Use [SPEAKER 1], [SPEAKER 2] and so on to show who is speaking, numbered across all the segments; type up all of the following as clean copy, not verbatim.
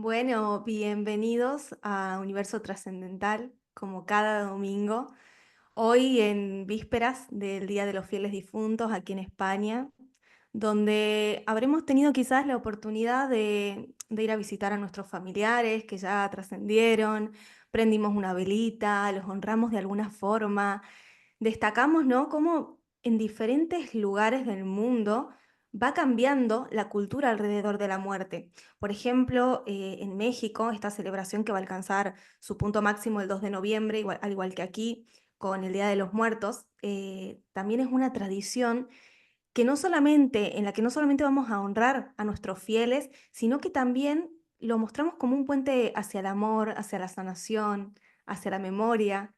[SPEAKER 1] Bueno, bienvenidos a Universo Trascendental, como cada domingo. Hoy en vísperas del Día de los Fieles Difuntos aquí en España, donde habremos tenido quizás la oportunidad de ir a visitar a nuestros familiares que ya trascendieron, prendimos una velita, los honramos de alguna forma. Destacamos, ¿no?, cómo en diferentes lugares del mundo va cambiando la cultura alrededor de la muerte. Por ejemplo, en México, esta celebración que va a alcanzar su punto máximo el 2 de noviembre, al igual que aquí, con el Día de los Muertos, también es una tradición en la que no solamente vamos a honrar a nuestros fieles, sino que también lo mostramos como un puente hacia el amor, hacia la sanación, hacia la memoria.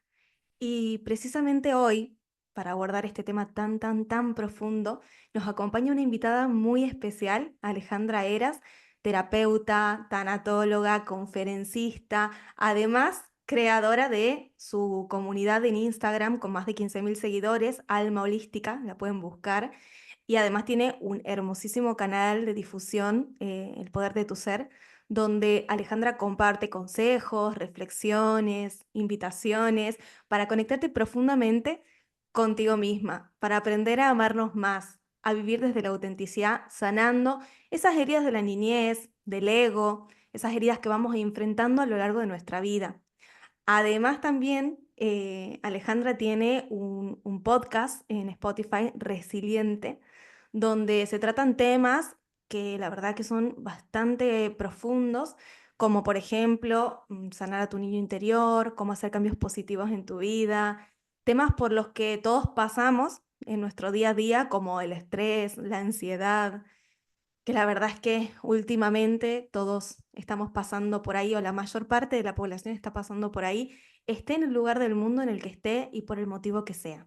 [SPEAKER 1] Y precisamente hoy, para abordar este tema tan, tan, tan profundo, nos acompaña una invitada muy especial, Alejandra Heras, terapeuta, tanatóloga, conferencista, además creadora de su comunidad en Instagram con más de 15.000 seguidores, Alma Holística, la pueden buscar, y además tiene un hermosísimo canal de difusión, El Poder de tu Ser, donde Alejandra comparte consejos, reflexiones, invitaciones para conectarte profundamente contigo misma, para aprender a amarnos más, a vivir desde la autenticidad, sanando esas heridas de la niñez, del ego, esas heridas que vamos enfrentando a lo largo de nuestra vida. Además, también Alejandra tiene un podcast en Spotify, Resiliente, donde se tratan temas que la verdad que son bastante profundos, como por ejemplo sanar a tu niño interior, cómo hacer cambios positivos en tu vida, temas por los que todos pasamos en nuestro día a día, como el estrés, la ansiedad, que la verdad es que últimamente todos estamos pasando por ahí, o la mayor parte de la población está pasando por ahí, esté en el lugar del mundo en el que esté y por el motivo que sea.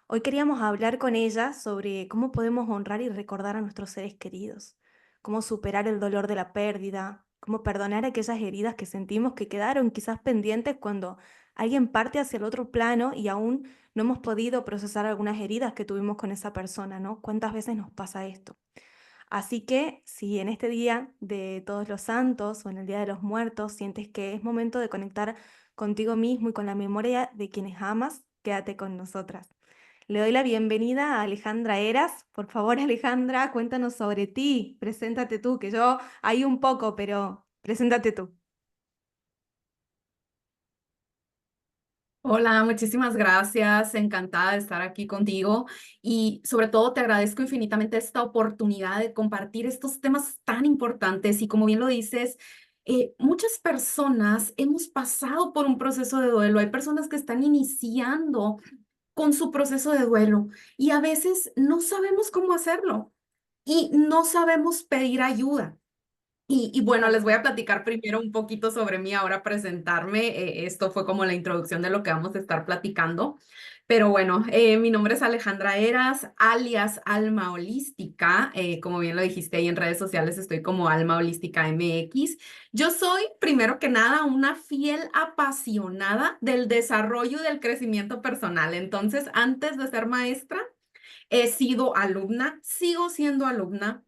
[SPEAKER 1] Hoy queríamos hablar con ella sobre cómo podemos honrar y recordar a nuestros seres queridos, cómo superar el dolor de la pérdida, cómo perdonar aquellas heridas que sentimos que quedaron quizás pendientes cuando alguien parte hacia el otro plano y aún no hemos podido procesar algunas heridas que tuvimos con esa persona, ¿no? ¿Cuántas veces nos pasa esto? Así que si en este día de Todos los Santos o en el Día de los Muertos sientes que es momento de conectar contigo mismo y con la memoria de quienes amas, quédate con nosotras. Le doy la bienvenida a Alejandra Heras. Por favor, Alejandra, cuéntanos sobre ti. Preséntate tú, que yo hay un poco, pero preséntate tú.
[SPEAKER 2] Hola, muchísimas gracias. Encantada de estar aquí contigo y sobre todo te agradezco infinitamente esta oportunidad de compartir estos temas tan importantes y como bien lo dices, muchas personas hemos pasado por un proceso de duelo. Hay personas que están iniciando con su proceso de duelo y a veces no sabemos cómo hacerlo y no sabemos pedir ayuda. Y bueno,
[SPEAKER 1] Tal
[SPEAKER 2] les voy
[SPEAKER 1] cual.
[SPEAKER 2] a platicar primero un poquito sobre mí, ahora presentarme. Esto fue como la introducción de lo que vamos a estar platicando. Pero bueno, mi nombre es Alejandra Heras, alias Alma Holística. Como bien lo dijiste ahí en redes sociales, estoy como Alma Holística MX. Yo soy, primero que nada, una fiel apasionada del desarrollo y del crecimiento personal. Entonces, antes de ser maestra, he sido alumna, sigo siendo alumna.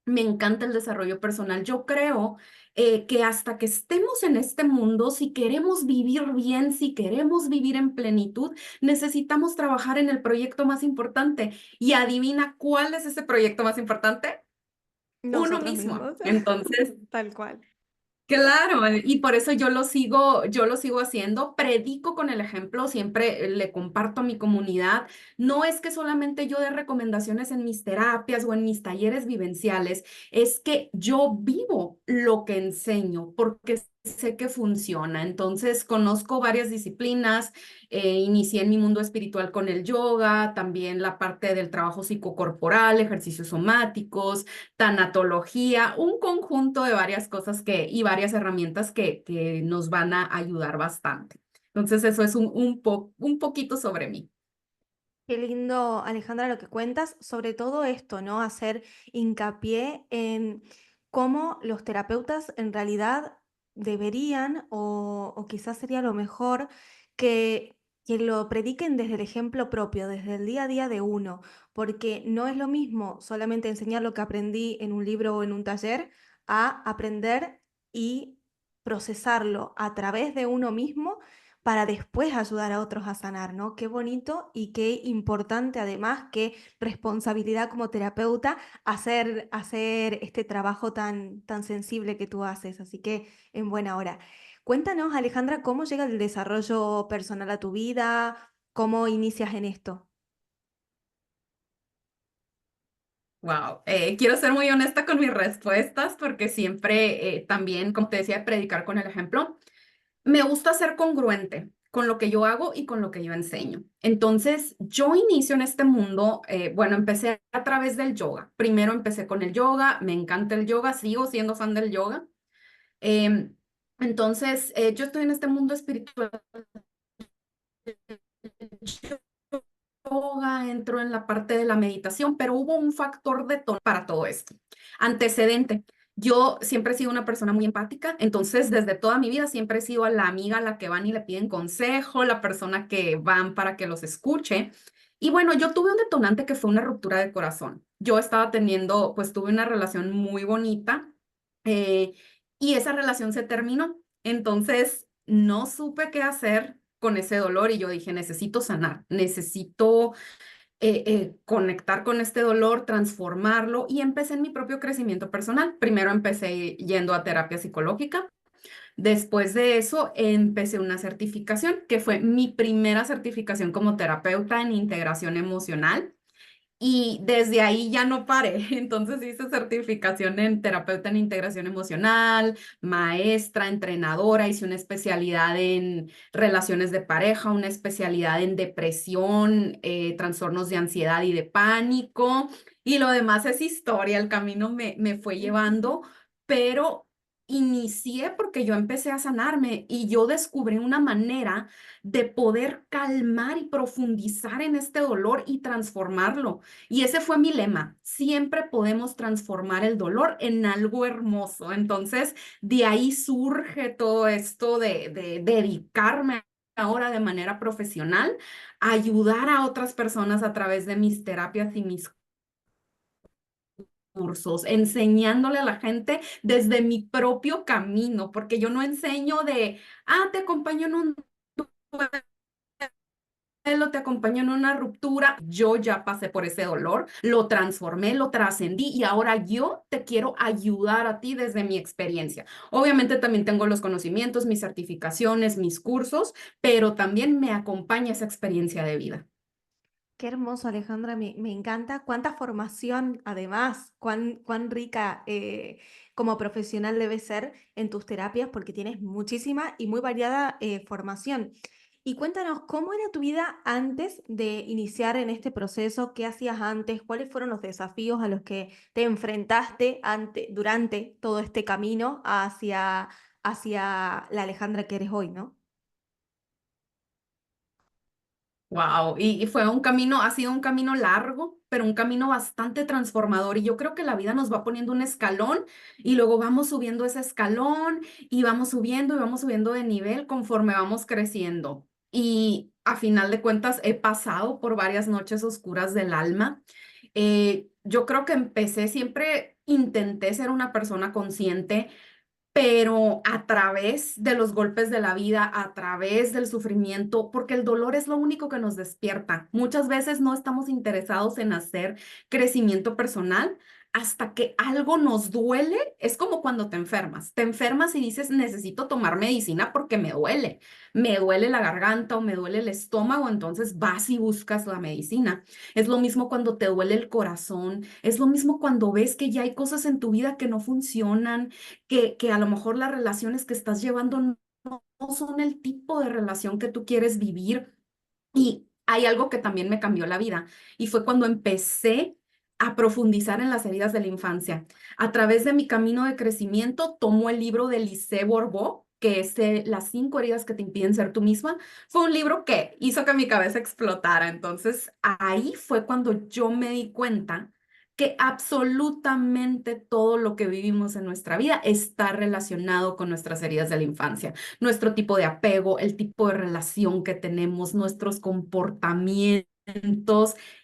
[SPEAKER 2] Me encanta el desarrollo personal. Yo creo que hasta que estemos en este mundo, si queremos vivir bien, si queremos vivir en plenitud, necesitamos trabajar en el proyecto más importante. Y adivina cuál es ese proyecto más importante. Uno
[SPEAKER 1] Nosotros
[SPEAKER 2] mismo.
[SPEAKER 1] mismos.
[SPEAKER 2] Entonces,
[SPEAKER 1] Tal cual.
[SPEAKER 2] claro, y por eso yo lo sigo haciendo, predico con el ejemplo, siempre le comparto a mi comunidad. No es que solamente yo dé recomendaciones en mis terapias o en mis talleres vivenciales, es que yo vivo lo que enseño porque sé que funciona. Entonces, conozco varias disciplinas, inicié en mi mundo espiritual con el yoga, también la parte del trabajo psicocorporal, ejercicios somáticos, tanatología, un conjunto de varias cosas y varias herramientas que nos van a ayudar bastante. Entonces, eso es un poquito sobre mí.
[SPEAKER 1] Qué lindo, Alejandra, lo que cuentas, sobre todo esto, ¿no? Hacer hincapié en cómo los terapeutas en realidad deberían, o quizás sería lo mejor, que, que lo prediquen desde el ejemplo propio, desde el día a día de uno, porque no es lo mismo solamente enseñar lo que aprendí en un libro o en un taller a aprender y procesarlo a través de uno mismo para después ayudar a otros a sanar, ¿no? Qué bonito y qué importante además, qué responsabilidad como terapeuta hacer este trabajo tan sensible que tú haces. Así que en buena hora. Cuéntanos, Alejandra, cómo llega el desarrollo personal a tu vida, cómo inicias en esto.
[SPEAKER 2] Wow, quiero ser muy honesta con mis respuestas porque siempre también, como te decía, predicar con el ejemplo. Me gusta ser congruente con lo que yo hago y con lo que yo enseño. Entonces, yo inicio en este mundo, bueno, empecé a través del yoga. Primero empecé con el yoga, me encanta el yoga, sigo siendo fan del yoga. Em, entonces, yo estoy en este mundo espiritual yoga, entro en la parte de la meditación, pero hubo un factor detonante para todo esto. Antecedente. Yo siempre he sido una persona muy empática, entonces desde toda mi vida siempre he sido la amiga a la que van y le piden consejo, la persona que van para que los escuche. Y bueno, yo tuve un detonante que fue una ruptura de corazón. Yo estaba teniendo, pues tuve una relación muy bonita eh, y esa relación se terminó. Entonces, no supe qué hacer con ese dolor y yo dije, necesito sanar, necesito conectar con este dolor, transformarlo y empecé en mi propio crecimiento personal. Primero empecé yendo a terapia psicológica. Después de eso, empecé una certificación, que fue mi primera certificación como terapeuta en integración emocional. Y desde ahí ya no paré. Entonces hice certificación en terapeuta en integración emocional, maestra, entrenadora, hice una especialidad en relaciones de pareja, una especialidad en depresión, trastornos de ansiedad y de pánico. Y lo demás es historia, el camino me fue llevando, pero inicié porque yo empecé a sanarme y yo descubrí una manera de poder calmar y profundizar en este dolor y transformarlo. Y ese fue mi lema. Siempre podemos transformar el dolor en algo hermoso. Entonces, de ahí surge todo esto de dedicarme ahora de manera profesional a ayudar a otras personas a través de mis terapias y mis cursos, enseñándole a la gente desde mi propio camino, porque yo no enseño te acompaño en un te acompañó en una ruptura, yo ya pasé por ese dolor, lo transformé, lo trascendí y ahora yo te quiero ayudar a ti desde mi experiencia. Obviamente también tengo los conocimientos, mis certificaciones, mis cursos, pero también me acompaña esa experiencia de vida.
[SPEAKER 1] Qué hermoso, Alejandra, me encanta. Cuánta formación, además, cuán rica como profesional debe ser en tus terapias, porque tienes muchísima y muy variada formación. Y cuéntanos, ¿cómo era tu vida antes de iniciar en este proceso? ¿Qué hacías antes? ¿Cuáles fueron los desafíos a los que te enfrentaste durante todo este camino hacia la Alejandra que eres hoy, ¿no?
[SPEAKER 2] Wow, y fue un camino, ha sido un camino largo, pero un camino bastante transformador. Y yo creo que la vida nos va poniendo un escalón y luego vamos subiendo ese escalón y vamos subiendo de nivel conforme vamos creciendo. Y a final de cuentas he pasado por varias noches oscuras del alma. Yo creo que empecé, siempre intenté ser una persona consciente pero a través de los golpes de la vida, a través del sufrimiento, porque el dolor es lo único que nos despierta. Muchas veces no estamos interesados en hacer crecimiento personal hasta que algo nos duele. Es como cuando te enfermas y dices, necesito tomar medicina porque me duele la garganta o me duele el estómago, entonces vas y buscas la medicina. Es lo mismo cuando te duele el corazón, es lo mismo cuando ves que ya hay cosas en tu vida que no funcionan que a lo mejor las relaciones que estás llevando no son el tipo de relación que tú quieres vivir. Y hay algo que también me cambió la vida y fue cuando empecé a profundizar en las heridas de la infancia. A través de mi camino de crecimiento, tomo el libro de Lisée Bourbeau, que es Las 5 heridas que te impiden ser tú misma. Fue un libro que hizo que mi cabeza explotara. Entonces, ahí fue cuando yo me di cuenta que absolutamente todo lo que vivimos en nuestra vida está relacionado con nuestras heridas de la infancia, nuestro tipo de apego, el tipo de relación que tenemos, nuestros comportamientos.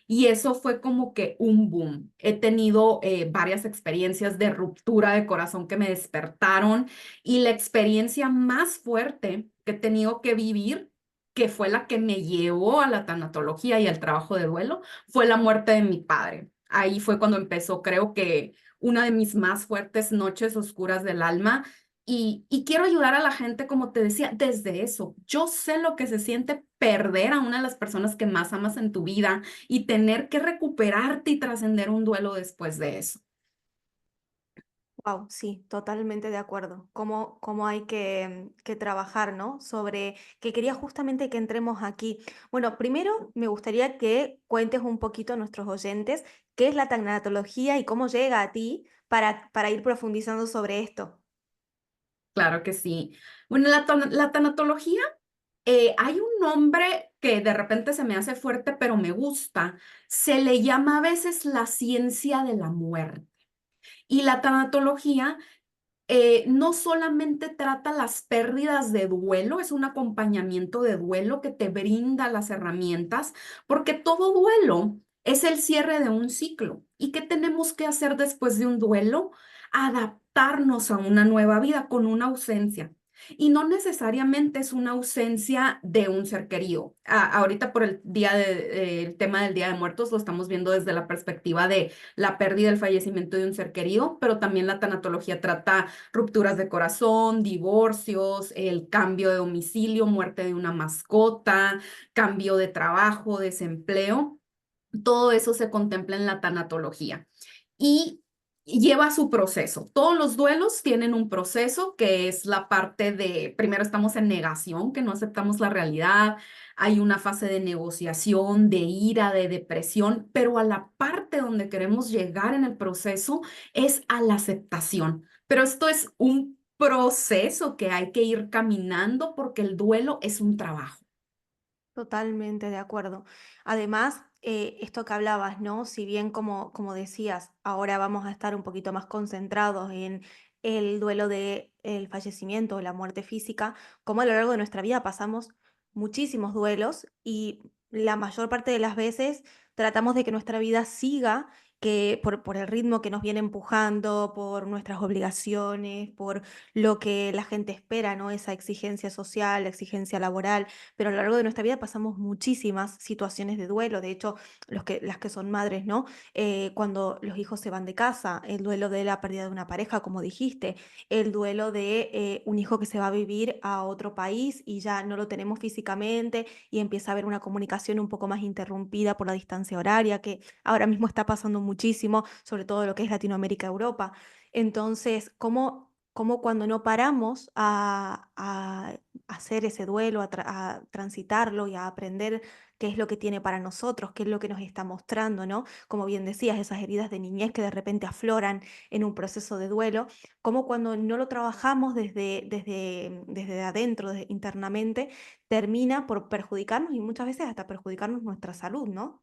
[SPEAKER 2] y eso fue como que un boom. He tenido varias experiencias de ruptura de corazón que me despertaron y la experiencia más fuerte que he tenido que vivir, que fue la que me llevó a la tanatología y al trabajo de duelo, fue la muerte de mi padre. Ahí fue cuando empezó, creo que una de mis más fuertes noches oscuras del alma. Y quiero ayudar a la gente, como te decía, desde eso. Yo sé lo que se siente perder a una de las personas que más amas en tu vida y tener que recuperarte y trascender un duelo después de eso.
[SPEAKER 1] Wow, sí, totalmente de acuerdo. Cómo hay que trabajar, ¿no? Sobre que quería justamente que entremos aquí. Bueno, primero me gustaría que cuentes un poquito a nuestros oyentes qué es la tanatología y cómo llega a ti para ir profundizando sobre esto.
[SPEAKER 2] Claro que sí. Bueno, la tanatología, hay un nombre que de repente se me hace fuerte, pero me gusta. Se le llama a veces la ciencia de la muerte. Y la tanatología no solamente trata las pérdidas de duelo, es un acompañamiento de duelo que te brinda las herramientas, porque todo duelo es el cierre de un ciclo. ¿Y qué tenemos que hacer después de un duelo? Adaptarnos a una nueva vida con una ausencia. Y no necesariamente es una ausencia de un ser querido. Ahorita por el tema del Día de Muertos lo estamos viendo desde la perspectiva de la pérdida, el fallecimiento de un ser querido, pero también la tanatología trata rupturas de corazón, divorcios, el cambio de domicilio, muerte de una mascota, cambio de trabajo, desempleo. Todo eso se contempla en la tanatología y lleva su proceso. Todos los duelos tienen un proceso que es la parte de, primero estamos en negación, que no aceptamos la realidad, hay una fase de negociación, de ira, de depresión, pero a la parte donde queremos llegar en el proceso es a la aceptación. Pero esto es un proceso que hay que ir caminando porque el duelo es un trabajo.
[SPEAKER 1] Totalmente de acuerdo. Además, esto que hablabas, ¿no? Si bien como decías, ahora vamos a estar un poquito más concentrados en el duelo de el fallecimiento o la muerte física, como a lo largo de nuestra vida pasamos muchísimos duelos y la mayor parte de las veces tratamos de que nuestra vida siga, que por el ritmo que nos viene empujando, por nuestras obligaciones, por lo que la gente espera, ¿no? Esa exigencia social, la exigencia laboral, pero a lo largo de nuestra vida pasamos muchísimas situaciones de duelo. De hecho, las que son madres, ¿no? Cuando los hijos se van de casa, el duelo de la pérdida de una pareja, como dijiste, el duelo de un hijo que se va a vivir a otro país y ya no lo tenemos físicamente y empieza a haber una comunicación un poco más interrumpida por la distancia horaria, que ahora mismo está pasando muchísimo, sobre todo lo que es Latinoamérica, Europa. Entonces, ¿cómo cuando no paramos a hacer ese duelo, a transitarlo y a aprender qué es lo que tiene para nosotros, qué es lo que nos está mostrando, ¿no? Como bien decías, esas heridas de niñez que de repente afloran en un proceso de duelo, como cuando no lo trabajamos desde adentro, internamente, termina por perjudicarnos y muchas veces hasta perjudicarnos nuestra salud, ¿no?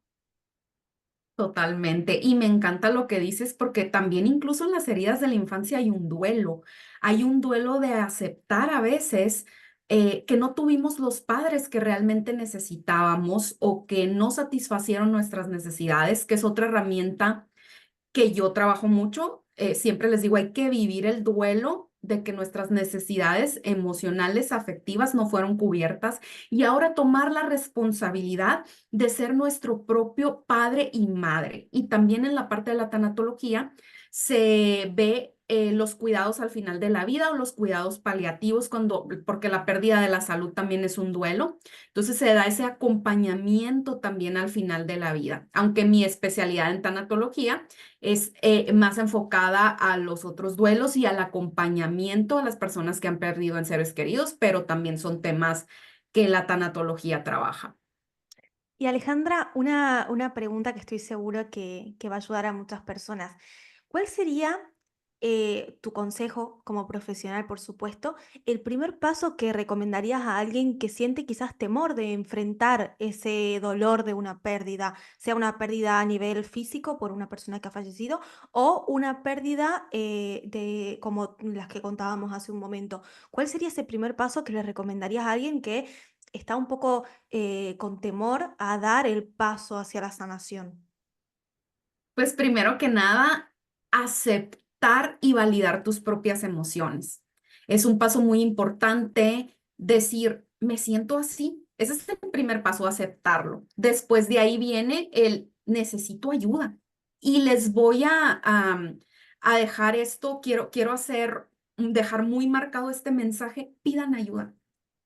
[SPEAKER 2] Totalmente. Y me encanta lo que dices porque también incluso en las heridas de la infancia hay un duelo. Hay un duelo de aceptar a veces que no tuvimos los padres que realmente necesitábamos o que no satisfacieron nuestras necesidades, que es otra herramienta que yo trabajo mucho. Siempre les digo, hay que vivir el duelo de que nuestras necesidades emocionales, afectivas no fueron cubiertas y ahora tomar la responsabilidad de ser nuestro propio padre y madre. Y también en la parte de la tanatología se ve los cuidados al final de la vida o los cuidados paliativos porque la pérdida de la salud también es un duelo. Entonces se da ese acompañamiento también al final de la vida, aunque mi especialidad en tanatología es más enfocada a los otros duelos y al acompañamiento a las personas que han perdido en seres queridos, pero también son temas que la tanatología trabaja.
[SPEAKER 1] Y Alejandra, una pregunta que estoy segura que va a ayudar a muchas personas. ¿Cuál sería tu consejo como profesional, por supuesto, el primer paso que recomendarías a alguien que siente quizás temor de enfrentar ese dolor de una pérdida, sea una pérdida a nivel físico por una persona que ha fallecido o una pérdida como las que contábamos hace un momento? ¿Cuál sería ese primer paso que le recomendarías a alguien que está un poco con temor a dar el paso hacia la sanación?
[SPEAKER 2] Pues primero que nada, aceptar y validar tus propias emociones. Es un paso muy importante decir, me siento así. Ese es el primer paso, aceptarlo. Después de ahí viene el necesito ayuda. Y les voy a dejar esto, quiero dejar muy marcado este mensaje, pidan ayuda.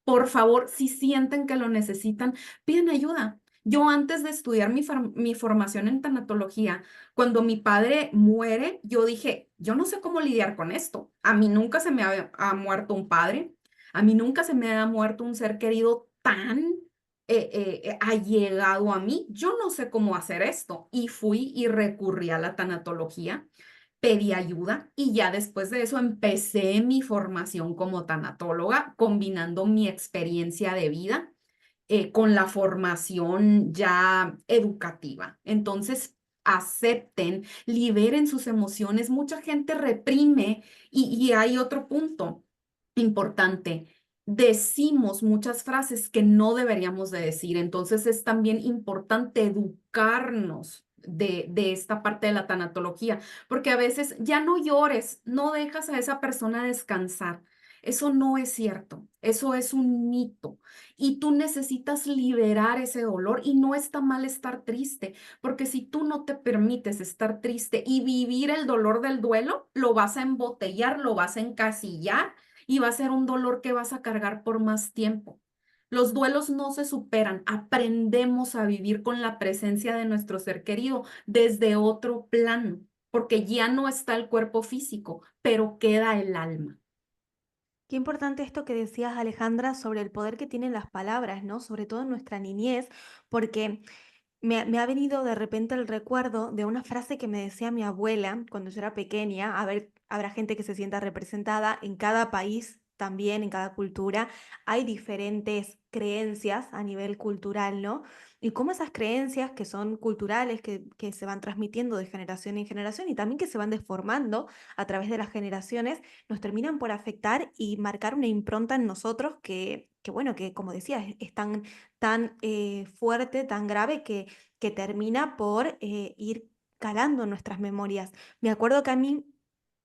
[SPEAKER 2] Por favor, si sienten que lo necesitan, piden ayuda. Yo antes de estudiar mi formación en tanatología, cuando mi padre muere, yo dije, yo no sé cómo lidiar con esto. A mí nunca se me ha muerto un padre, a mí nunca se me ha muerto un ser querido tan allegado a mí. Yo no sé cómo hacer esto. Y fui y recurrí a la tanatología, pedí ayuda y ya después de eso empecé mi formación como tanatóloga, combinando mi experiencia de vida con la formación ya educativa. Entonces, acepten, liberen sus emociones. Mucha gente reprime y hay otro punto importante. Decimos muchas frases que no deberíamos de decir. Entonces, es también importante educarnos de esta parte de la tanatología, porque a veces ya no llores, no dejas a esa persona descansar. Eso no es cierto, eso es un mito y tú necesitas liberar ese dolor y no está mal estar triste, porque si tú no te permites estar triste y vivir el dolor del duelo, lo vas a embotellar, lo vas a encasillar y va a ser un dolor que vas a cargar por más tiempo. Los duelos no se superan, aprendemos a vivir con la presencia de nuestro ser querido desde otro plano, porque ya no está el cuerpo físico, pero queda el alma.
[SPEAKER 1] Qué importante esto que decías, Alejandra, sobre el poder que tienen las palabras, ¿no? Sobre todo en nuestra niñez, porque me ha venido de repente el recuerdo de una frase que me decía mi abuela cuando yo era pequeña. A ver, habrá gente que se sienta representada en cada país. También en cada cultura hay diferentes creencias a nivel cultural, ¿no? Y cómo esas creencias que son culturales, que se van transmitiendo de generación en generación y también que se van deformando a través de las generaciones, nos terminan por afectar y marcar una impronta en nosotros que bueno, que como decía, es tan fuerte, tan grave que termina por ir calando en nuestras memorias. Me acuerdo que a mí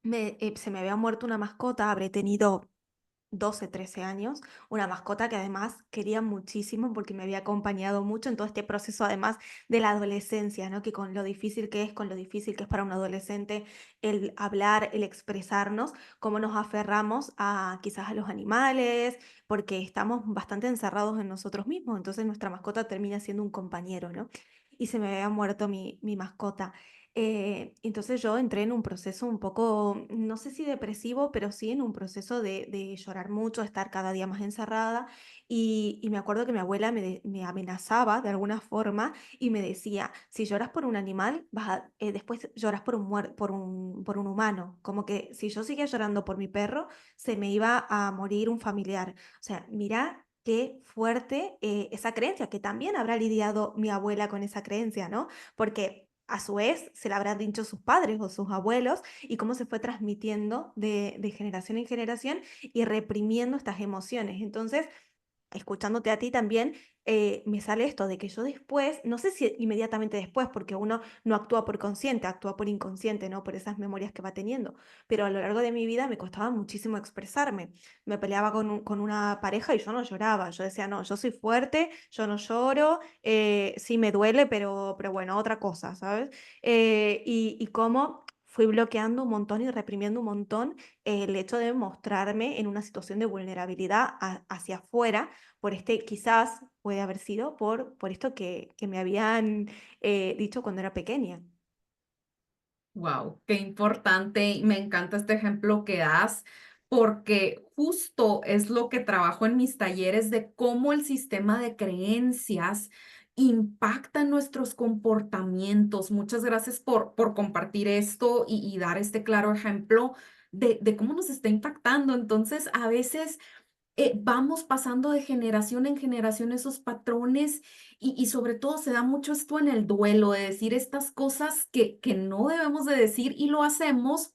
[SPEAKER 1] se me había muerto una mascota, habré tenido 12 13 años, una mascota que además quería muchísimo porque me había acompañado mucho en todo este proceso además de la adolescencia, ¿no? Que con lo difícil que es, con lo difícil que es para un adolescente el hablar, el expresarnos, cómo nos aferramos a quizás a los animales, porque estamos bastante encerrados en nosotros mismos, entonces nuestra mascota termina siendo un compañero, ¿no? Y se me había muerto mi mascota. Entonces yo entré en un proceso un poco, no sé si depresivo, pero sí en un proceso de llorar mucho, estar cada día más encerrada. Y me acuerdo que mi abuela me amenazaba de alguna forma y me decía, si lloras por un animal, después lloras por un humano. Como que si yo seguía llorando por mi perro, se me iba a morir un familiar. O sea, mira. Qué fuerte esa creencia, que también habrá lidiado mi abuela con esa creencia, ¿no? Porque a su vez se la habrán dicho sus padres o sus abuelos y cómo se fue transmitiendo de generación en generación y reprimiendo estas emociones. Entonces, escuchándote a ti también, me sale esto de que yo después, no sé si inmediatamente después, porque uno no actúa por consciente, actúa por inconsciente, ¿no? Por esas memorias que va teniendo, pero a lo largo de mi vida me costaba muchísimo expresarme. Me peleaba con una pareja y yo no lloraba, yo decía, no, yo soy fuerte, yo no lloro, sí me duele, pero bueno, otra cosa, ¿sabes? Y cómo fui bloqueando un montón y reprimiendo un montón el hecho de mostrarme en una situación de vulnerabilidad hacia afuera por quizás puede haber sido por esto que me habían dicho cuando era pequeña.
[SPEAKER 2] Wow, qué importante. Y me encanta este ejemplo que das porque justo es lo que trabajo en mis talleres de cómo el sistema de creencias impacta nuestros comportamientos. Muchas gracias por compartir esto y dar este claro ejemplo de cómo nos está impactando. Entonces, a veces vamos pasando de generación en generación esos patrones y sobre todo se da mucho esto en el duelo, de decir estas cosas que no debemos de decir y lo hacemos.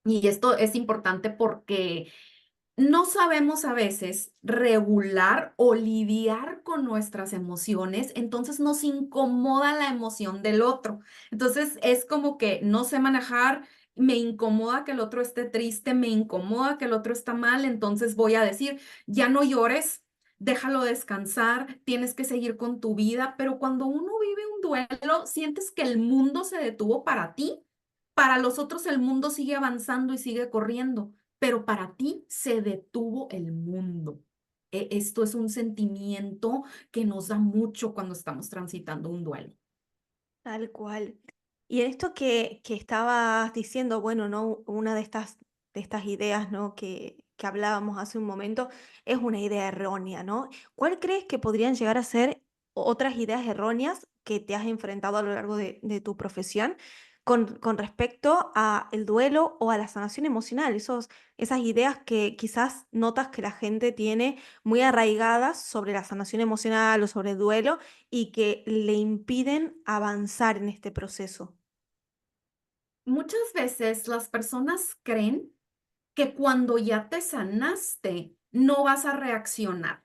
[SPEAKER 2] Y esto es importante porque No sabemos a veces regular o lidiar con nuestras emociones, entonces nos incomoda la emoción del otro. Entonces es como que no sé manejar, me incomoda que el otro esté triste, me incomoda que el otro está mal, entonces voy a decir, ya no llores, déjalo descansar, tienes que seguir con tu vida, pero cuando uno vive un duelo, sientes que el mundo se detuvo para ti, para los otros el mundo sigue avanzando y sigue corriendo, pero para ti se detuvo el mundo. Esto es un sentimiento que nos da mucho cuando estamos transitando un duelo.
[SPEAKER 1] Tal cual. Y en esto que estabas diciendo, bueno, ¿no? Una de estas ideas, ¿no? Que hablábamos hace un momento, es una idea errónea, ¿no? ¿Cuál crees que podrían llegar a ser otras ideas erróneas que te has enfrentado a lo largo de tu profesión con respecto a el duelo o a la sanación emocional? Esas ideas que quizás notas que la gente tiene muy arraigadas sobre la sanación emocional o sobre el duelo y que le impiden avanzar en este proceso.
[SPEAKER 2] Muchas veces las personas creen que cuando ya te sanaste, no vas a reaccionar.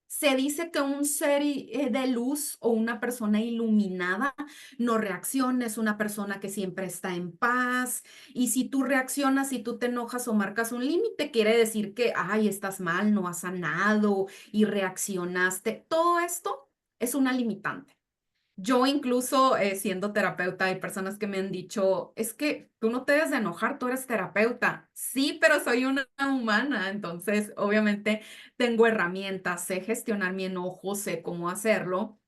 [SPEAKER 2] Se dice que un ser de luz o una persona iluminada no reacciona, es una persona que siempre está en paz. Y si tú reaccionas, si tú te enojas o marcas un límite, quiere decir que, ay, estás mal, no has sanado y reaccionaste. Todo esto es una limitante. Yo incluso siendo terapeuta, hay personas que me han dicho, es que tú no te debes de enojar, tú eres terapeuta. Sí, pero soy una humana, entonces obviamente tengo herramientas, sé gestionar mi enojo, sé cómo hacerlo,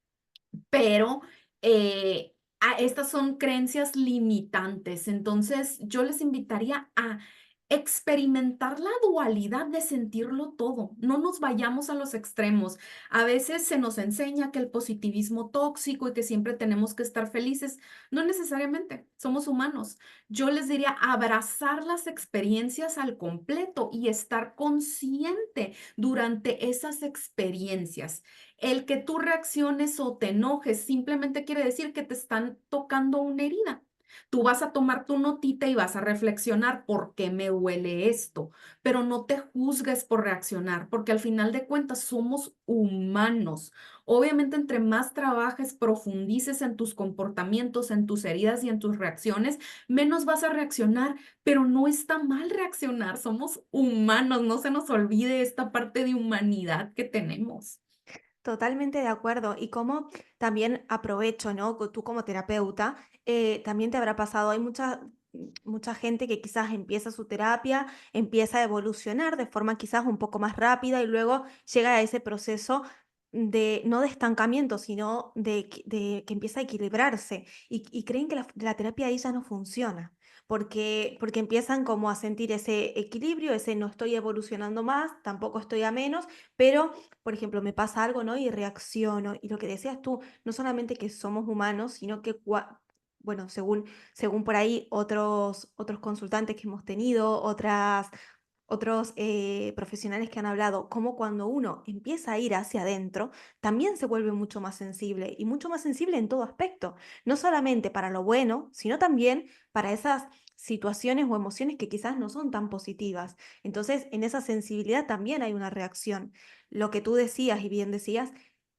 [SPEAKER 2] pero estas son creencias limitantes. Entonces, yo les invitaría a experimentar la dualidad de sentirlo todo. No nos vayamos a los extremos. A veces se nos enseña que el positivismo tóxico y que siempre tenemos que estar felices. No necesariamente, somos humanos. Yo les diría abrazar las experiencias al completo y estar consciente durante esas experiencias. El que tú reacciones o te enojes simplemente quiere decir que te están tocando una herida. Tú vas a tomar tu notita y vas a reflexionar por qué me huele esto, pero no te juzgues por reaccionar, porque al final de cuentas somos humanos. Obviamente, entre más trabajes, profundices en tus comportamientos, en tus heridas y en tus reacciones, menos vas a reaccionar, pero no está mal reaccionar. Somos humanos, no se nos olvide esta parte de humanidad que tenemos.
[SPEAKER 1] Totalmente de acuerdo. Y como también aprovecho, ¿no? Tú como terapeuta, también te habrá pasado, hay mucha gente que quizás empieza su terapia, empieza a evolucionar de forma quizás un poco más rápida y luego llega a ese proceso de, no de estancamiento, sino de que empieza a equilibrarse y creen que la terapia ahí ya no funciona. Porque empiezan como a sentir ese equilibrio, ese no estoy evolucionando más, tampoco estoy a menos, pero por ejemplo, me pasa algo, ¿no? Y reacciono. Y lo que decías tú, no solamente que somos humanos, sino que, bueno, según por ahí otros consultantes que hemos tenido, otros profesionales que han hablado, como cuando uno empieza a ir hacia adentro, también se vuelve mucho más sensible y mucho más sensible en todo aspecto, no solamente para lo bueno, sino también para esas situaciones o emociones que quizás no son tan positivas. Entonces, en esa sensibilidad también hay una reacción. Lo que tú decías y bien decías,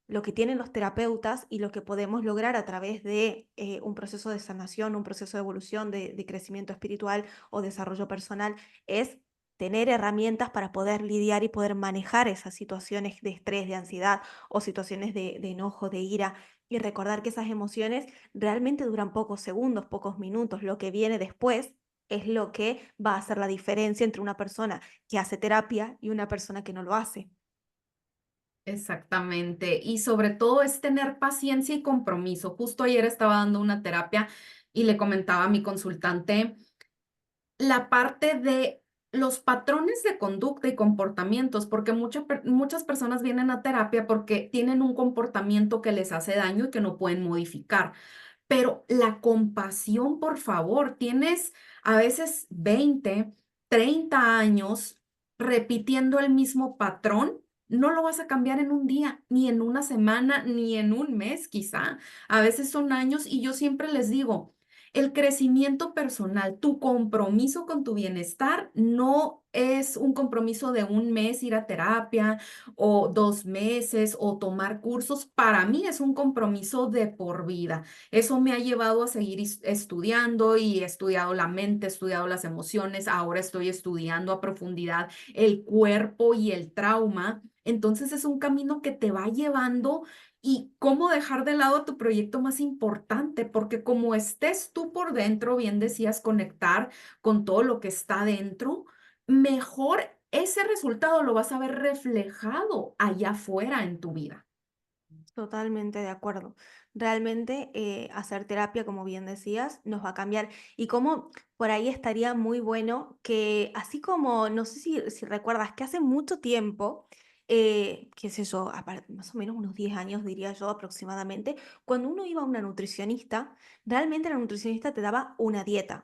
[SPEAKER 1] lo que tienen los terapeutas y lo que podemos lograr a través de un proceso de sanación, un proceso de evolución, de crecimiento espiritual o desarrollo personal, es tener herramientas para poder lidiar y poder manejar esas situaciones de estrés, de ansiedad o situaciones de enojo, de ira. Y recordar que esas emociones realmente duran pocos segundos, pocos minutos. Lo que viene después es lo que va a hacer la diferencia entre una persona que hace terapia y una persona que no lo hace.
[SPEAKER 2] Exactamente. Y sobre todo es tener paciencia y compromiso. Justo ayer estaba dando una terapia y le comentaba a mi consultante la parte de los patrones de conducta y comportamientos, porque muchas personas vienen a terapia porque tienen un comportamiento que les hace daño y que no pueden modificar. Pero la compasión, por favor, tienes a veces 20, 30 años repitiendo el mismo patrón, no lo vas a cambiar en un día, ni en una semana, ni en un mes quizá. A veces son años y yo siempre les digo, el crecimiento personal, tu compromiso con tu bienestar no es un compromiso de un mes ir a terapia o 2 meses o tomar cursos. Para mí es un compromiso de por vida. Eso me ha llevado a seguir estudiando y he estudiado la mente, he estudiado las emociones. Ahora estoy estudiando a profundidad el cuerpo y el trauma. Entonces es un camino que te va llevando y cómo dejar de lado tu proyecto más importante, porque como estés tú por dentro, bien decías, conectar con todo lo que está dentro, mejor ese resultado lo vas a ver reflejado allá afuera en tu vida.
[SPEAKER 1] Totalmente de acuerdo. Realmente hacer terapia, como bien decías, nos va a cambiar. Y como por ahí estaría muy bueno que, así como, no sé si recuerdas, que hace mucho tiempo, qué sé yo, más o menos unos 10 años diría yo aproximadamente, cuando uno iba a una nutricionista, realmente la nutricionista te daba una dieta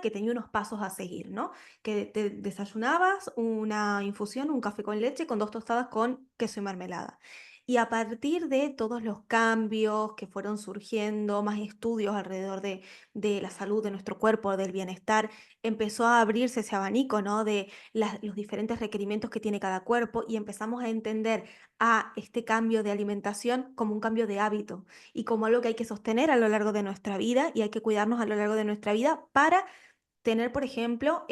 [SPEAKER 1] que tenía unos pasos a seguir, ¿no? Que te desayunabas una infusión, un café con leche con 2 tostadas con queso y mermelada. Y a partir de todos los cambios que fueron surgiendo, más estudios alrededor de la salud de nuestro cuerpo, del bienestar, empezó a abrirse ese abanico, ¿no? De los diferentes requerimientos que tiene cada cuerpo y empezamos a entender a este cambio de alimentación como un cambio de hábito y como algo que hay que sostener a lo largo de nuestra vida y hay que cuidarnos a lo largo de nuestra vida para tener, por ejemplo,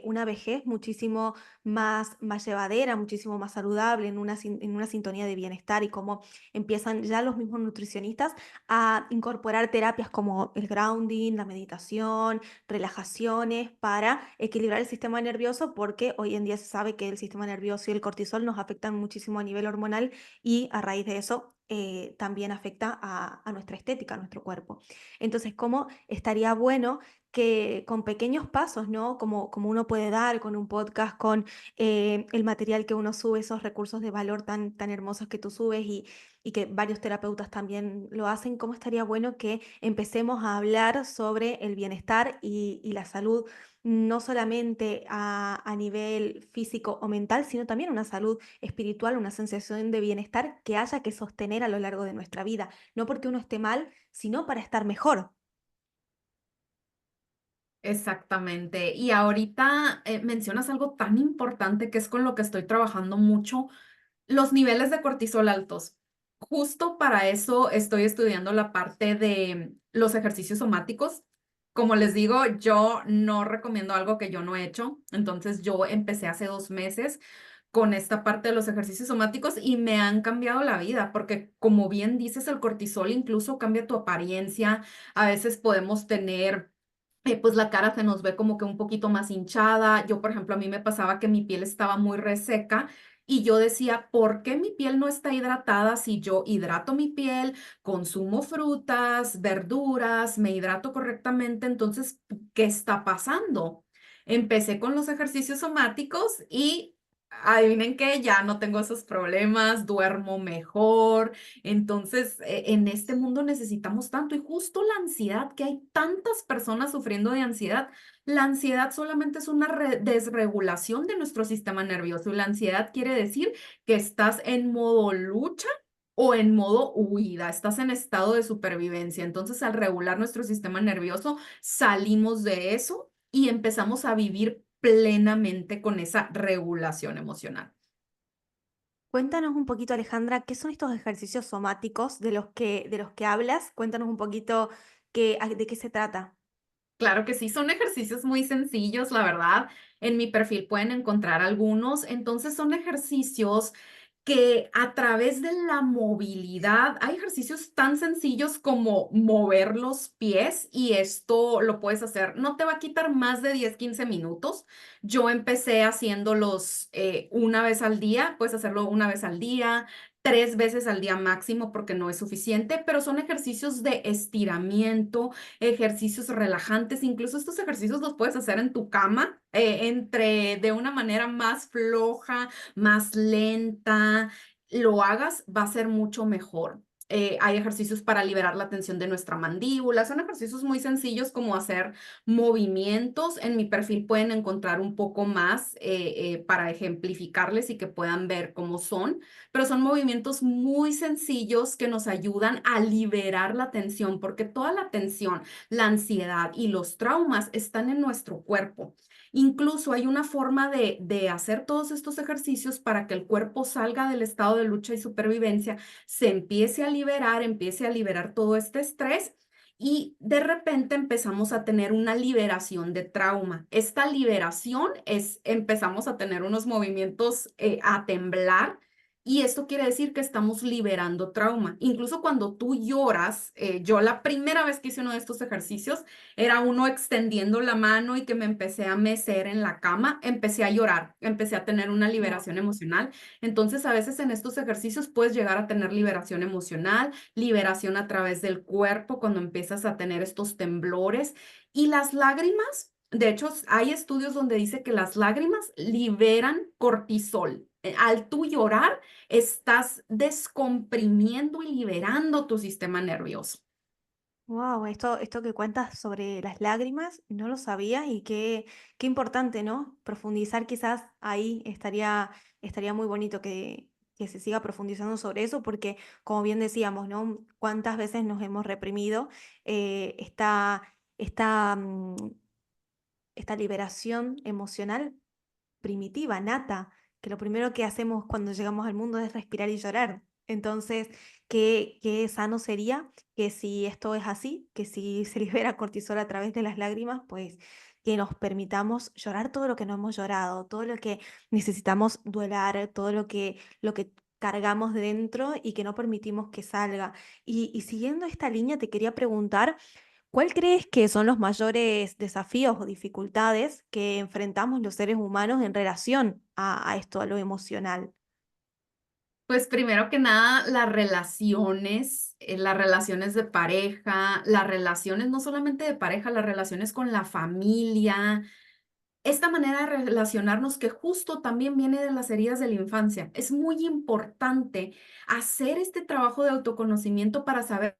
[SPEAKER 1] una vejez muchísimo más llevadera, muchísimo más saludable, en una sintonía de bienestar y cómo empiezan ya los mismos nutricionistas a incorporar terapias como el grounding, la meditación, relajaciones para equilibrar el sistema nervioso, porque hoy en día se sabe que el sistema nervioso y el cortisol nos afectan muchísimo a nivel hormonal y a raíz de eso también afecta a nuestra estética, a nuestro cuerpo. Entonces, ¿cómo estaría bueno que con pequeños pasos, ¿no? Como uno puede dar con un podcast, con el material que uno sube, esos recursos de valor tan hermosos que tú subes y que varios terapeutas también lo hacen, ¿cómo estaría bueno que empecemos a hablar sobre el bienestar y la salud? No solamente a nivel físico o mental, sino también una salud espiritual, una sensación de bienestar que haya que sostener a lo largo de nuestra vida, no porque uno esté mal, sino para estar mejor.
[SPEAKER 2] Exactamente. Y ahorita mencionas algo tan importante que es con lo que estoy trabajando mucho, los niveles de cortisol altos. Justo para eso estoy estudiando la parte de los ejercicios somáticos. Como les digo, yo no recomiendo algo que yo no he hecho. Entonces yo empecé hace 2 meses con esta parte de los ejercicios somáticos y me han cambiado la vida, porque como bien dices, el cortisol incluso cambia tu apariencia. A veces podemos tener pues la cara se nos ve como que un poquito más hinchada. Yo, por ejemplo, a mí me pasaba que mi piel estaba muy reseca y yo decía, ¿por qué mi piel no está hidratada si yo hidrato mi piel, consumo frutas, verduras, me hidrato correctamente? Entonces, ¿qué está pasando? Empecé con los ejercicios somáticos y adivinen qué, ya no tengo esos problemas, duermo mejor. Entonces, en este mundo necesitamos tanto y justo la ansiedad, que hay tantas personas sufriendo de ansiedad, la ansiedad solamente es una desregulación de nuestro sistema nervioso y la ansiedad quiere decir que estás en modo lucha o en modo huida, estás en estado de supervivencia. Entonces, al regular nuestro sistema nervioso, salimos de eso y empezamos a vivir plenamente con esa regulación emocional.
[SPEAKER 1] Cuéntanos un poquito, Alejandra, ¿qué son estos ejercicios somáticos de los que hablas? Cuéntanos un poquito de qué se trata.
[SPEAKER 2] Claro que sí, son ejercicios muy sencillos, la verdad. En mi perfil pueden encontrar algunos. Entonces son ejercicios que a través de la movilidad, hay ejercicios tan sencillos como mover los pies y esto lo puedes hacer, no te va a quitar más de 10 15 minutos. Yo empecé haciéndolos una vez al día, puedes hacerlo una vez al día, 3 veces al día máximo porque no es suficiente, pero son ejercicios de estiramiento, ejercicios relajantes, incluso estos ejercicios los puedes hacer en tu cama, de una manera más floja, más lenta, lo hagas, va a ser mucho mejor. Hay ejercicios para liberar la tensión de nuestra mandíbula. Son ejercicios muy sencillos como hacer movimientos. En mi perfil pueden encontrar un poco más para ejemplificarles y que puedan ver cómo son, pero son movimientos muy sencillos que nos ayudan a liberar la tensión, porque toda la tensión, la ansiedad y los traumas están en nuestro cuerpo. Incluso hay una forma de hacer todos estos ejercicios para que el cuerpo salga del estado de lucha y supervivencia, se empiece a liberar todo este estrés y de repente empezamos a tener una liberación de trauma. Esta liberación es, empezamos a tener unos movimientos a temblar y esto quiere decir que estamos liberando trauma. Incluso cuando tú lloras, yo la primera vez que hice uno de estos ejercicios era uno extendiendo la mano y que me empecé a mecer en la cama, empecé a llorar, empecé a tener una
[SPEAKER 1] Wow.
[SPEAKER 2] liberación emocional. Entonces, a veces en estos ejercicios puedes llegar a tener liberación emocional, liberación a través del cuerpo cuando empiezas a tener estos temblores y las lágrimas. De hecho, hay estudios donde dice que las lágrimas liberan cortisol. Al tú llorar, estás descomprimiendo y liberando tu sistema nervioso.
[SPEAKER 1] Wow, esto que cuentas sobre las lágrimas, no lo sabía y qué importante, ¿no? Profundizar quizás ahí estaría muy bonito que se siga profundizando sobre eso, porque como bien decíamos, ¿no? Cuántas veces nos hemos reprimido esta esta liberación emocional primitiva, nata, que lo primero que hacemos cuando llegamos al mundo es respirar y llorar. Entonces, qué sano sería que si esto es así, que si se libera cortisol a través de las lágrimas, pues que nos permitamos llorar todo lo que no hemos llorado, todo lo que necesitamos duelar, todo lo que cargamos dentro y que no permitimos que salga. Y siguiendo esta línea, te quería preguntar, ¿cuál crees que son los mayores desafíos o dificultades que enfrentamos los seres humanos en relación a esto, a lo emocional?
[SPEAKER 2] Pues primero que nada, las relaciones de pareja, las relaciones no solamente de pareja, las relaciones con la familia, esta manera de relacionarnos que justo también viene de las heridas de la infancia. Es muy importante hacer este trabajo de autoconocimiento para saber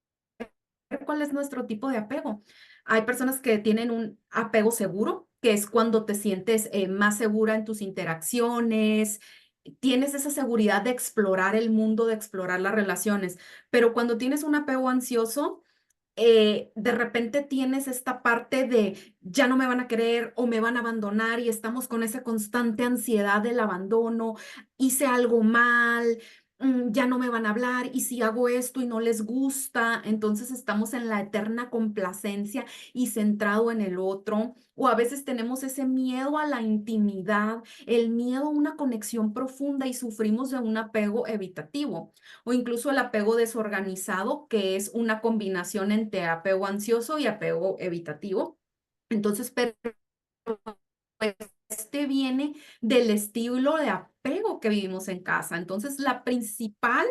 [SPEAKER 2] cuál es nuestro tipo de apego. Hay personas que tienen un apego seguro, que es cuando te sientes más segura en tus interacciones, tienes esa seguridad de explorar el mundo, de explorar las relaciones, pero cuando tienes un apego ansioso, de repente tienes esta parte de ya no me van a querer o me van a abandonar y estamos con esa constante ansiedad del abandono, hice algo mal, ya no me van a hablar y si hago esto y no les gusta, entonces estamos en la eterna complacencia y centrado en el otro. O a veces tenemos ese miedo a la intimidad, el miedo a una conexión profunda y sufrimos de un apego evitativo o incluso el apego desorganizado, que es una combinación entre apego ansioso y apego evitativo. Entonces, pero este viene del estilo de apego que vivimos en casa. Entonces, la principal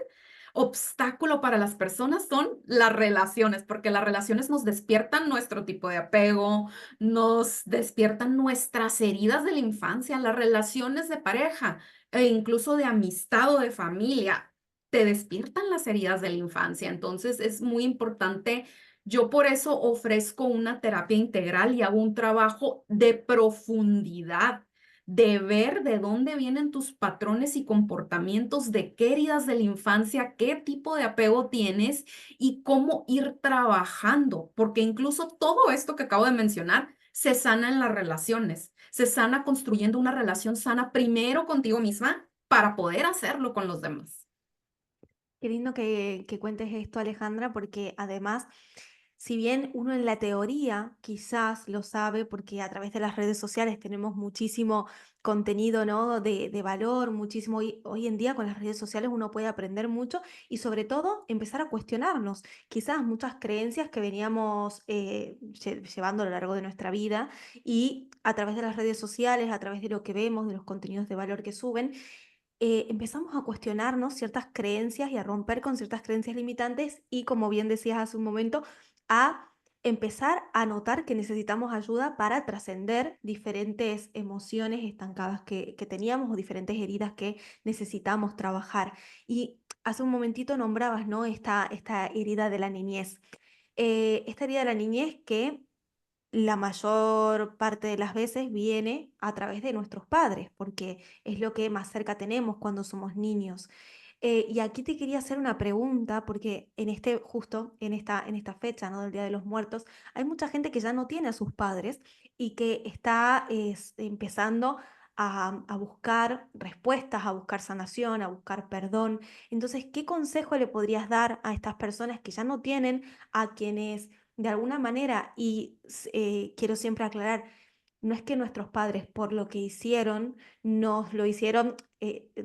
[SPEAKER 2] obstáculo para las personas son las relaciones, porque las relaciones nos despiertan nuestro tipo de apego, nos despiertan nuestras heridas de la infancia, las relaciones de pareja e incluso de amistad o de familia, te despiertan las heridas de la infancia. Entonces, es muy importante, yo por eso ofrezco una terapia integral y hago un trabajo de profundidad, de ver de dónde vienen tus patrones y comportamientos, de qué heridas de la infancia, qué tipo de apego tienes y cómo ir trabajando, porque incluso todo esto que acabo de mencionar se sana en las relaciones, se sana construyendo una relación sana primero contigo misma para poder hacerlo con los demás.
[SPEAKER 1] Qué lindo que cuentes esto, Alejandra, porque además, si bien uno en la teoría quizás lo sabe, porque a través de las redes sociales tenemos muchísimo contenido, ¿no? De valor, muchísimo. Hoy en día con las redes sociales uno puede aprender mucho y sobre todo empezar a cuestionarnos quizás muchas creencias que veníamos llevando a lo largo de nuestra vida y a través de las redes sociales, a través de lo que vemos, de los contenidos de valor que suben empezamos a cuestionarnos ciertas creencias y a romper con ciertas creencias limitantes y, como bien decías hace un momento, a empezar a notar que necesitamos ayuda para trascender diferentes emociones estancadas que teníamos o diferentes heridas que necesitamos trabajar. Y hace un momentito nombrabas, ¿no? Esta herida de la niñez. Esta herida de la niñez que la mayor parte de las veces viene a través de nuestros padres, porque es lo que más cerca tenemos cuando somos niños. Y aquí te quería hacer una pregunta, porque justo en esta fecha, ¿no? Del Día de los Muertos, hay mucha gente que ya no tiene a sus padres y que está empezando a buscar respuestas, a buscar sanación, a buscar perdón. Entonces, ¿qué consejo le podrías dar a estas personas que ya no tienen a quienes de alguna manera, quiero siempre aclarar, no es que nuestros padres por lo que hicieron, nos lo hicieron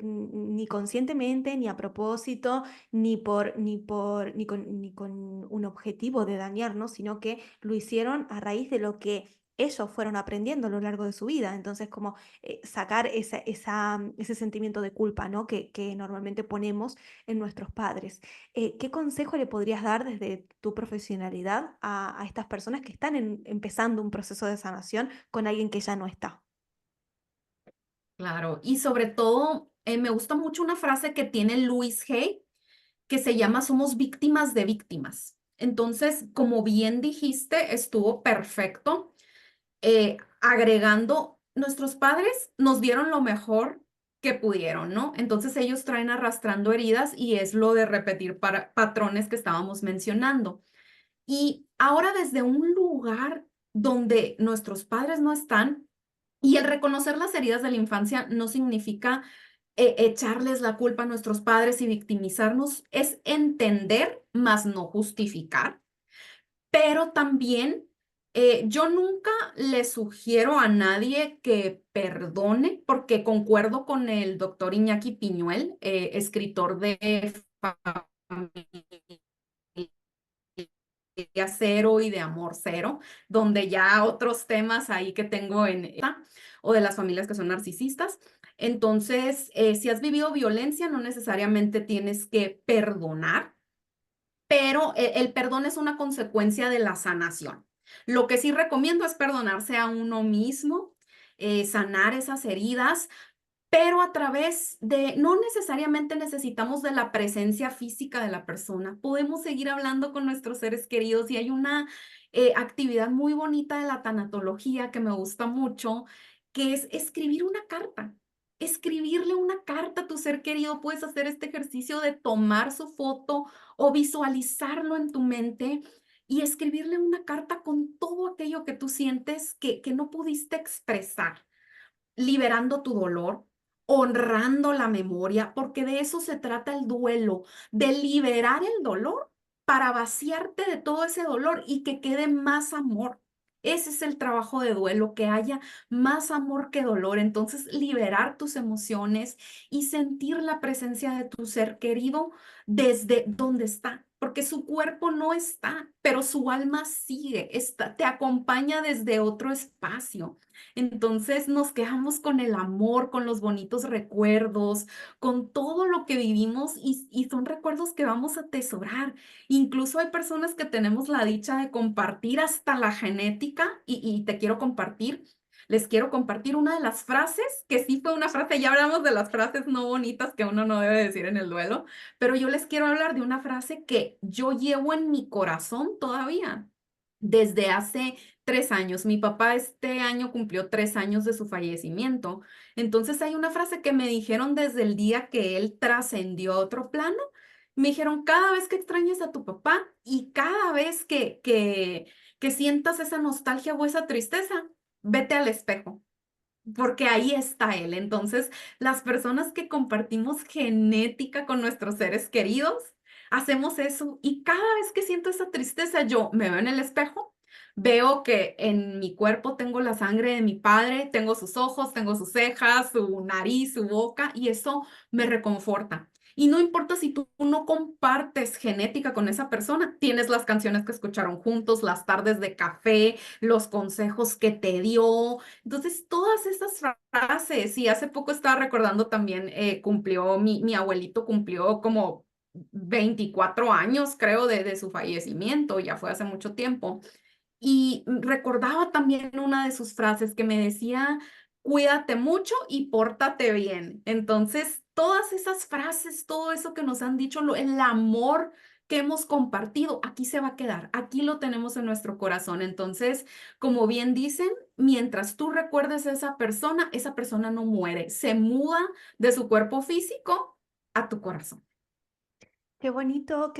[SPEAKER 1] ni conscientemente, ni a propósito, ni con un objetivo de dañarnos, sino que lo hicieron a raíz de lo que ellos fueron aprendiendo a lo largo de su vida. Entonces, como sacar ese sentimiento de culpa, ¿no? Que normalmente ponemos en nuestros padres. ¿Qué consejo le podrías dar desde tu profesionalidad a estas personas que están empezando un proceso de sanación con alguien que ya no está?
[SPEAKER 2] Claro, y sobre todo, me gusta mucho una frase que tiene Louise Hay, que se llama Somos víctimas de víctimas. Entonces, como bien dijiste, estuvo perfecto. Agregando, nuestros padres nos dieron lo mejor que pudieron, ¿no? Entonces ellos traen arrastrando heridas y es lo de repetir patrones que estábamos mencionando. Y ahora desde un lugar donde nuestros padres no están, y el reconocer las heridas de la infancia no significa echarles la culpa a nuestros padres y victimizarnos, es entender, más no justificar, pero también yo nunca le sugiero a nadie que perdone, porque concuerdo con el doctor Iñaki Piñuel, escritor de Familia Cero y de Amor Cero, donde ya otros temas ahí que tengo en esta, o de las familias que son narcisistas. Entonces, si has vivido violencia, no necesariamente tienes que perdonar, pero el perdón es una consecuencia de la sanación. Lo que sí recomiendo es perdonarse a uno mismo, sanar esas heridas, pero a través de, no necesariamente necesitamos de la presencia física de la persona. Podemos seguir hablando con nuestros seres queridos y hay una actividad muy bonita de la tanatología que me gusta mucho, que es escribir una carta. Escribirle una carta a tu ser querido. Puedes hacer este ejercicio de tomar su foto o visualizarlo en tu mente y escribirle una carta con todo aquello que tú sientes que no pudiste expresar, liberando tu dolor, honrando la memoria, porque de eso se trata el duelo, de liberar el dolor para vaciarte de todo ese dolor y que quede más amor. Ese es el trabajo de duelo, que haya más amor que dolor. Entonces, liberar tus emociones y sentir la presencia de tu ser querido desde donde está, porque su cuerpo no está, pero su alma sigue, está, te acompaña desde otro espacio. Entonces nos quedamos con el amor, con los bonitos recuerdos, con todo lo que vivimos y son recuerdos que vamos a atesorar. Incluso hay personas que tenemos la dicha de compartir hasta la genética y te quiero compartir. Les quiero compartir una de las frases, que sí fue una frase, ya hablamos de las frases no bonitas que uno no debe decir en el duelo, pero yo les quiero hablar de una frase que yo llevo en mi corazón todavía desde hace 3 años. Mi papá este año cumplió 3 años de su fallecimiento. Entonces hay una frase que me dijeron desde el día que él trascendió a otro plano. Me dijeron, cada vez que extrañes a tu papá y cada vez que sientas esa nostalgia o esa tristeza, vete al espejo, porque ahí está él. Entonces, las personas que compartimos genética con nuestros seres queridos, hacemos eso y cada vez que siento esa tristeza, yo me veo en el espejo, veo que en mi cuerpo tengo la sangre de mi padre, tengo sus ojos, tengo sus cejas, su nariz, su boca y eso me reconforta. Y no importa si tú no compartes genética con esa persona, tienes las canciones que escucharon juntos, las tardes de café, los consejos que te dio, entonces, todas esas frases, y hace poco estaba recordando también, mi abuelito cumplió como 24 años, creo, de su fallecimiento, ya fue hace mucho tiempo. Y recordaba también una de sus frases que me decía, cuídate mucho y pórtate bien. Entonces, todas esas frases, todo eso que nos han dicho, el amor que hemos compartido, aquí se va a quedar, aquí lo tenemos en nuestro corazón. Entonces, como bien dicen, mientras tú recuerdes a esa persona no muere, se muda de su cuerpo físico a tu corazón.
[SPEAKER 1] qué bonito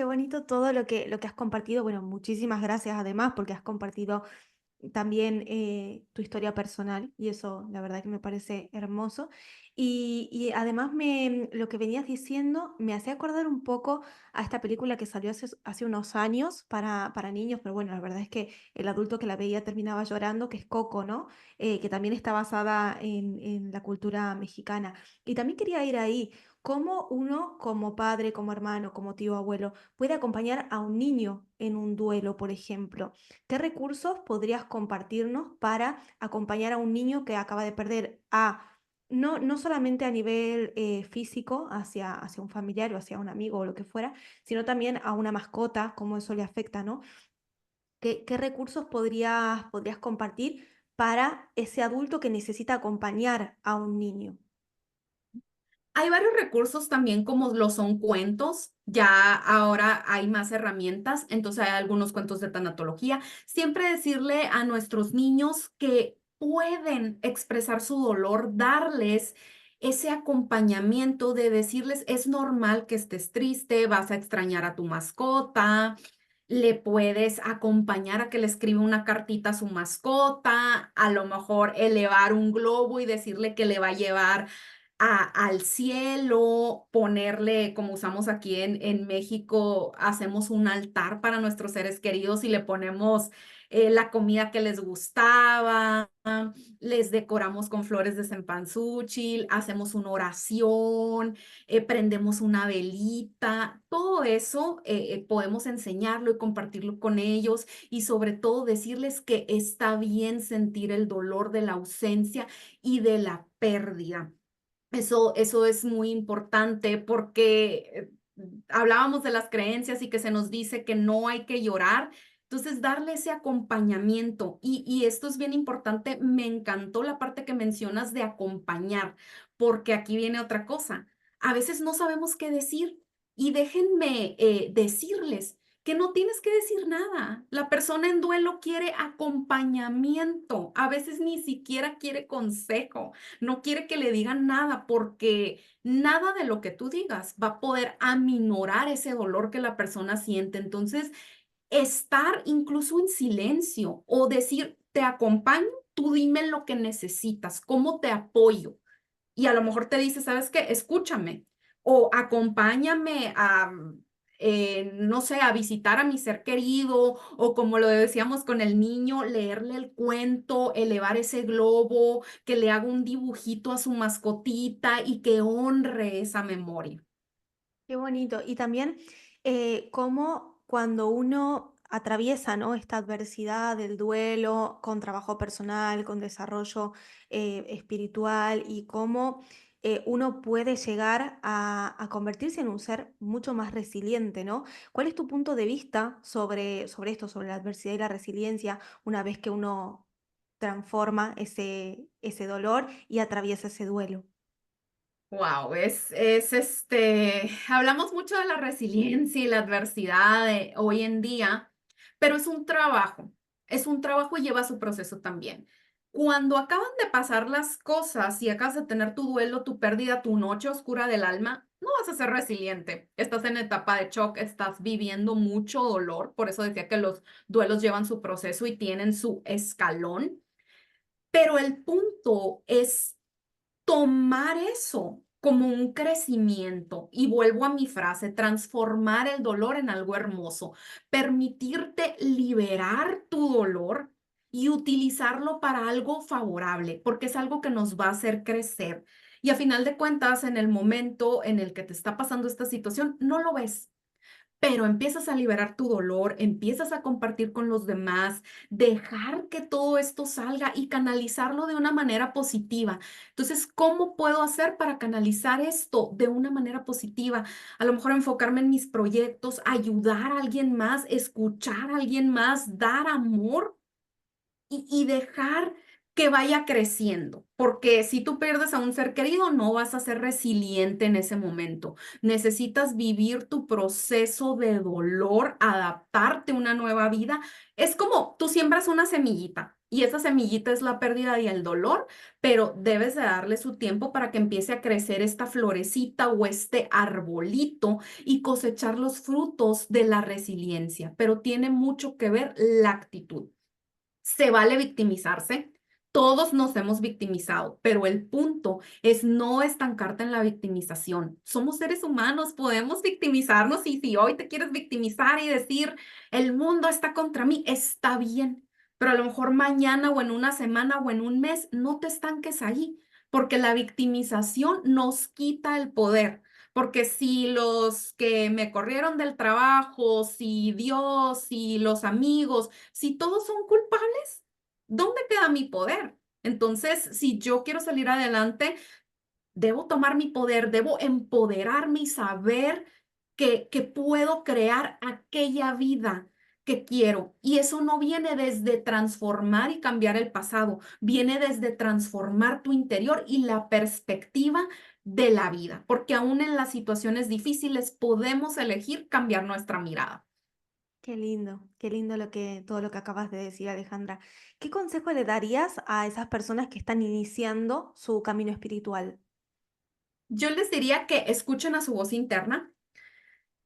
[SPEAKER 1] todo lo que has compartido. Bueno, muchísimas gracias además porque has compartido también tu historia personal y eso la verdad que me parece hermoso. Y además lo que venías diciendo me hacía acordar un poco a esta película que salió hace unos años para niños, pero bueno, la verdad es que el adulto que la veía terminaba llorando, que es Coco, ¿no? Que también está basada en la cultura mexicana. Y también quería ir ahí. ¿Cómo uno, como padre, como hermano, como tío, abuelo, puede acompañar a un niño en un duelo, por ejemplo? ¿Qué recursos podrías compartirnos para acompañar a un niño que acaba de perder no solamente a nivel físico hacia un familiar o hacia un amigo o lo que fuera, sino también a una mascota, cómo eso le afecta, ¿no? ¿Qué recursos podrías compartir para ese adulto que necesita acompañar a un niño?
[SPEAKER 2] Hay varios recursos también como lo son cuentos, ya ahora hay más herramientas, entonces hay algunos cuentos de tanatología. Siempre decirle a nuestros niños que pueden expresar su dolor, darles ese acompañamiento de decirles, es normal que estés triste, vas a extrañar a tu mascota, le puedes acompañar a que le escriba una cartita a su mascota, a lo mejor elevar un globo y decirle que le va a llevar al cielo, ponerle, como usamos aquí en México, hacemos un altar para nuestros seres queridos y le ponemos la comida que les gustaba, les decoramos con flores de cempasúchil, hacemos una oración, prendemos una velita, todo eso podemos enseñarlo y compartirlo con ellos y sobre todo decirles que está bien sentir el dolor de la ausencia y de la pérdida. Eso es muy importante porque hablábamos de las creencias y que se nos dice que no hay que llorar. Entonces, darle ese acompañamiento. Y esto es bien importante. Me encantó la parte que mencionas de acompañar, porque aquí viene otra cosa. A veces no sabemos qué decir y déjenme decirles que no tienes que decir nada. La persona en duelo quiere acompañamiento. A veces ni siquiera quiere consejo, no quiere que le digan nada porque nada de lo que tú digas va a poder aminorar ese dolor que la persona siente. Entonces, estar incluso en silencio o decir, te acompaño, tú dime lo que necesitas, cómo te apoyo. Y a lo mejor te dice, ¿sabes qué? Escúchame o acompáñame a, no sé, a visitar a mi ser querido o como lo decíamos con el niño, leerle el cuento, elevar ese globo, que le haga un dibujito a su mascotita y que honre esa memoria.
[SPEAKER 1] Qué bonito. Y también cómo cuando uno atraviesa, ¿no? Esta adversidad del duelo con trabajo personal, con desarrollo espiritual y cómo uno puede llegar a convertirse en un ser mucho más resiliente, ¿no? ¿Cuál es tu punto de vista sobre esto, sobre la adversidad y la resiliencia una vez que uno transforma ese dolor y atraviesa ese duelo?
[SPEAKER 2] Wow, hablamos mucho de la resiliencia y la adversidad de hoy en día, pero es un trabajo y lleva su proceso también. Cuando acaban de pasar las cosas y acabas de tener tu duelo, tu pérdida, tu noche oscura del alma, no vas a ser resiliente. Estás en etapa de shock, estás viviendo mucho dolor, por eso decía que los duelos llevan su proceso y tienen su escalón, pero el punto es tomar eso como un crecimiento, y vuelvo a mi frase, transformar el dolor en algo hermoso, permitirte liberar tu dolor y utilizarlo para algo favorable, porque es algo que nos va a hacer crecer. Y a final de cuentas, en el momento en el que te está pasando esta situación, no lo ves, pero empiezas a liberar tu dolor, empiezas a compartir con los demás, dejar que todo esto salga y canalizarlo de una manera positiva. Entonces, ¿cómo puedo hacer para canalizar esto de una manera positiva? A lo mejor enfocarme en mis proyectos, ayudar a alguien más, escuchar a alguien más, dar amor y dejar que vaya creciendo, porque si tú pierdes a un ser querido, no vas a ser resiliente en ese momento. Necesitas vivir tu proceso de dolor, adaptarte a una nueva vida. Es como tú siembras una semillita. Y esa semillita es la pérdida y el dolor, pero debes de darle su tiempo para que empiece a crecer esta florecita o este arbolito y cosechar los frutos de la resiliencia. Pero tiene mucho que ver la actitud. Se vale victimizarse. Todos nos hemos victimizado, pero el punto es no estancarte en la victimización. Somos seres humanos, podemos victimizarnos y si hoy te quieres victimizar y decir, el mundo está contra mí, está bien, pero a lo mejor mañana o en una semana o en un mes no te estanques ahí, porque la victimización nos quita el poder. Porque si los que me corrieron del trabajo, si Dios, si los amigos, si todos son culpables, ¿dónde queda mi poder? Entonces, si yo quiero salir adelante, debo tomar mi poder, debo empoderarme y saber que puedo crear aquella vida que quiero. Y eso no viene desde transformar y cambiar el pasado, viene desde transformar tu interior y la perspectiva de la vida, porque aún en las situaciones difíciles podemos elegir cambiar nuestra mirada.
[SPEAKER 1] Qué lindo todo lo que acabas de decir, Alejandra. ¿Qué consejo le darías a esas personas que están iniciando su camino espiritual?
[SPEAKER 2] Yo les diría que escuchen a su voz interna.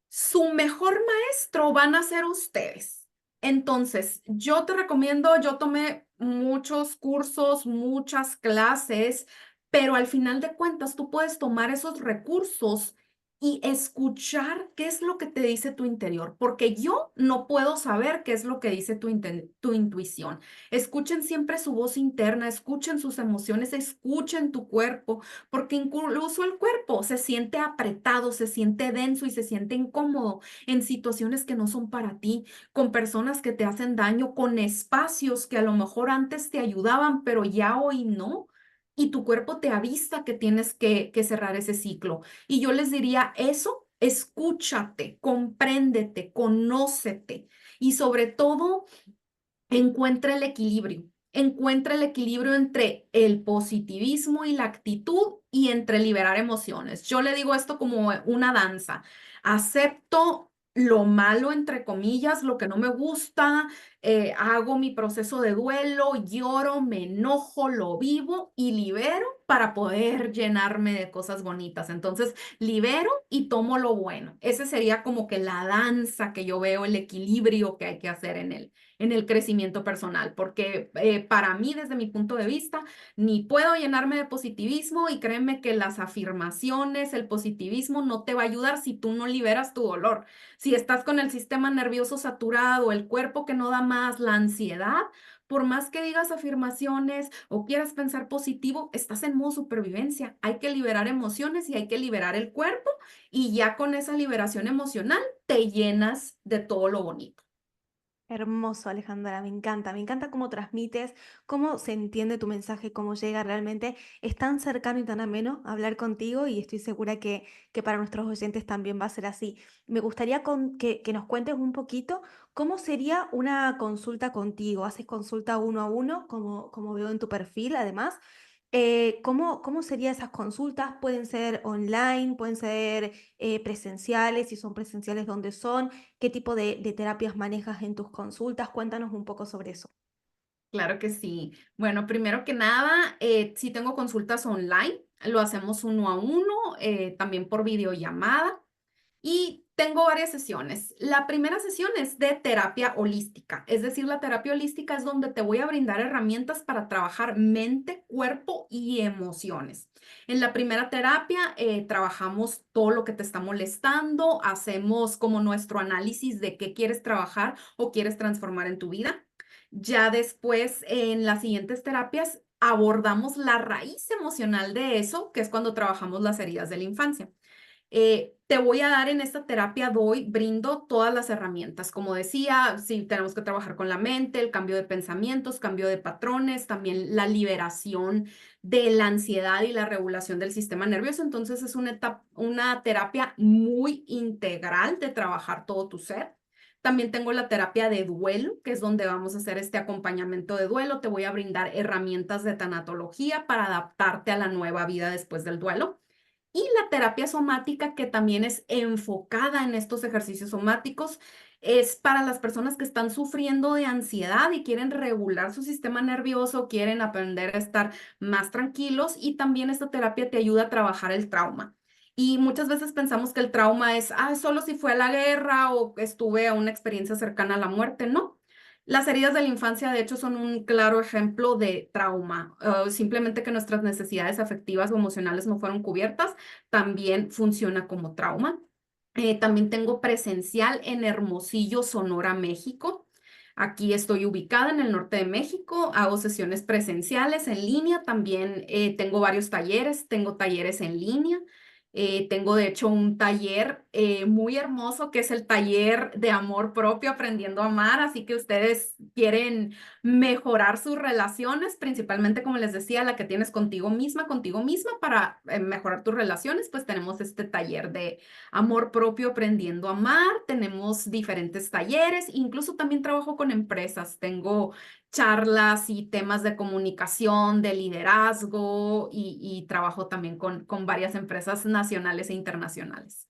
[SPEAKER 2] Su mejor maestro van a ser ustedes. Entonces, yo te recomiendo, yo tomé muchos cursos, muchas clases, pero al final de cuentas tú puedes tomar esos recursos y escuchar qué es lo que te dice tu interior, porque yo no puedo saber qué es lo que dice tu intuición. Escuchen siempre su voz interna, escuchen sus emociones, escuchen tu cuerpo, porque incluso el cuerpo se siente apretado, se siente denso y se siente incómodo en situaciones que no son para ti, con personas que te hacen daño, con espacios que a lo mejor antes te ayudaban, pero ya hoy no. Y tu cuerpo te avisa que tienes que cerrar ese ciclo. Y yo les diría eso, escúchate, compréndete, conócete y sobre todo encuentra el equilibrio. Encuentra el equilibrio entre el positivismo y la actitud y entre liberar emociones. Yo le digo esto como una danza. Acepto lo malo, entre comillas, lo que no me gusta, hago mi proceso de duelo, lloro, me enojo, lo vivo y libero para poder llenarme de cosas bonitas. Entonces, libero y tomo lo bueno. Ese sería como que la danza que yo veo, el equilibrio que hay que hacer en el crecimiento personal, porque para mí, desde mi punto de vista, ni puedo llenarme de positivismo y créeme que las afirmaciones, el positivismo no te va a ayudar si tú no liberas tu dolor. Si estás con el sistema nervioso saturado, el cuerpo que no da más, la ansiedad, por más que digas afirmaciones o quieras pensar positivo, estás en modo supervivencia. Hay que liberar emociones y hay que liberar el cuerpo y ya con esa liberación emocional te llenas de todo lo bonito.
[SPEAKER 1] Hermoso, Alejandra, me encanta cómo transmites, cómo se entiende tu mensaje, cómo llega realmente. Es tan cercano y tan ameno hablar contigo y estoy segura que para nuestros oyentes también va a ser así. Me gustaría que nos cuentes un poquito cómo sería una consulta contigo. ¿Haces consulta uno a uno, como veo en tu perfil, además? ¿Cómo serían esas consultas? ¿Pueden ser online? ¿Pueden ser presenciales? Si son presenciales, ¿dónde son? ¿Qué tipo de terapias manejas en tus consultas? Cuéntanos un poco sobre eso.
[SPEAKER 2] Claro que sí. Bueno, primero que nada, sí tengo consultas online, lo hacemos uno a uno, también por videollamada y tengo varias sesiones. La primera sesión es de terapia holística, es decir, la terapia holística es donde te voy a brindar herramientas para trabajar mente, cuerpo y emociones. En la primera terapia trabajamos todo lo que te está molestando, hacemos como nuestro análisis de qué quieres trabajar o quieres transformar en tu vida. Ya después, en las siguientes terapias, abordamos la raíz emocional de eso, que es cuando trabajamos las heridas de la infancia. Te voy a dar en esta terapia, brindo todas las herramientas. Como decía, sí, tenemos que trabajar con la mente, el cambio de pensamientos, cambio de patrones, también la liberación de la ansiedad y la regulación del sistema nervioso. Entonces es una terapia muy integral de trabajar todo tu ser. También tengo la terapia de duelo, que es donde vamos a hacer este acompañamiento de duelo. Te voy a brindar herramientas de tanatología para adaptarte a la nueva vida después del duelo. Y la terapia somática, que también es enfocada en estos ejercicios somáticos, es para las personas que están sufriendo de ansiedad y quieren regular su sistema nervioso, quieren aprender a estar más tranquilos, y también esta terapia te ayuda a trabajar el trauma. Y muchas veces pensamos que el trauma es, solo si fue a la guerra o estuve a una experiencia cercana a la muerte. No. Las heridas de la infancia, de hecho, son un claro ejemplo de trauma. Simplemente que nuestras necesidades afectivas o emocionales no fueron cubiertas, también funciona como trauma. También tengo presencial en Hermosillo, Sonora, México. Aquí estoy ubicada en el norte de México, hago sesiones presenciales en línea, también tengo varios talleres, tengo talleres en línea. Tengo de hecho un taller muy hermoso que es el taller de amor propio, aprendiendo a amar, así que ustedes quieren mejorar sus relaciones, principalmente como les decía, la que tienes contigo misma para mejorar tus relaciones, pues tenemos este taller de amor propio, aprendiendo a amar. Tenemos diferentes talleres, incluso también trabajo con empresas, tengo charlas y temas de comunicación, de liderazgo, y trabajo también con varias empresas nacionales e internacionales.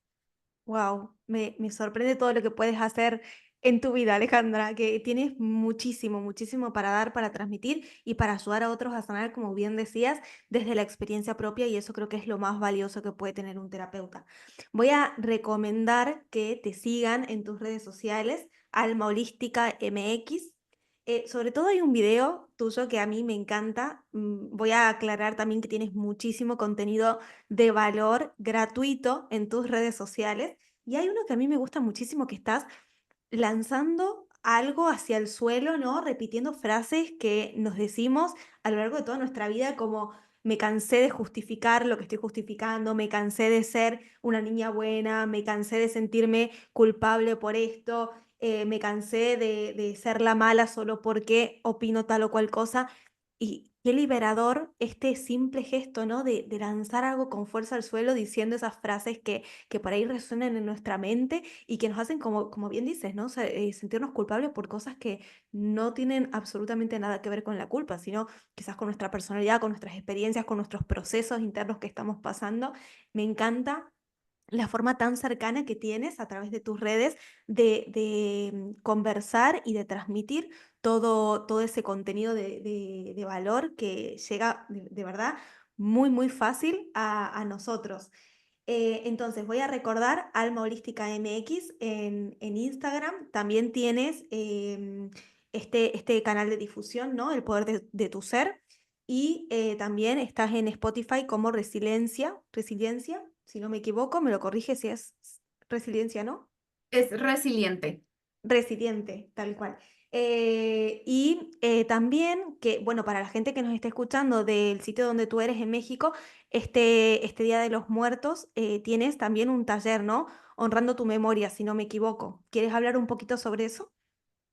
[SPEAKER 1] Wow, me sorprende todo lo que puedes hacer en tu vida, Alejandra, que tienes muchísimo, muchísimo para dar, para transmitir y para ayudar a otros a sanar, como bien decías, desde la experiencia propia, y eso creo que es lo más valioso que puede tener un terapeuta. Voy a recomendar que te sigan en tus redes sociales, Alma Holística MX. Sobre todo hay un video tuyo que a mí me encanta. Voy a aclarar también que tienes muchísimo contenido de valor gratuito en tus redes sociales. Y hay uno que a mí me gusta muchísimo, que estás lanzando algo hacia el suelo, ¿no? Repitiendo frases que nos decimos a lo largo de toda nuestra vida, como me cansé de justificar lo que estoy justificando, me cansé de ser una niña buena, me cansé de sentirme culpable por esto, me cansé de ser la mala solo porque opino tal o cual cosa. Y qué liberador este simple gesto, ¿no? De lanzar algo con fuerza al suelo diciendo esas frases que por ahí resuenan en nuestra mente y que nos hacen, como bien dices, ¿no? Sentirnos culpables por cosas que no tienen absolutamente nada que ver con la culpa, sino quizás con nuestra personalidad, con nuestras experiencias, con nuestros procesos internos que estamos pasando. Me encanta la forma tan cercana que tienes a través de tus redes de conversar y de transmitir todo ese contenido de valor que llega de verdad muy, muy fácil a nosotros. Entonces, voy a recordar Alma Holística MX en Instagram. También tienes este canal de difusión, ¿no? El poder de tu ser. Y también estás en Spotify como Resiliencia, si no me equivoco, me lo corrige si es Resiliencia, ¿no?
[SPEAKER 2] Es resiliente.
[SPEAKER 1] Resiliente, tal cual. Y también que, bueno, para la gente que nos está escuchando del sitio donde tú eres en México, este Día de los Muertos, tienes también un taller, ¿no? Honrando tu memoria, si no me equivoco. ¿Quieres hablar un poquito sobre eso?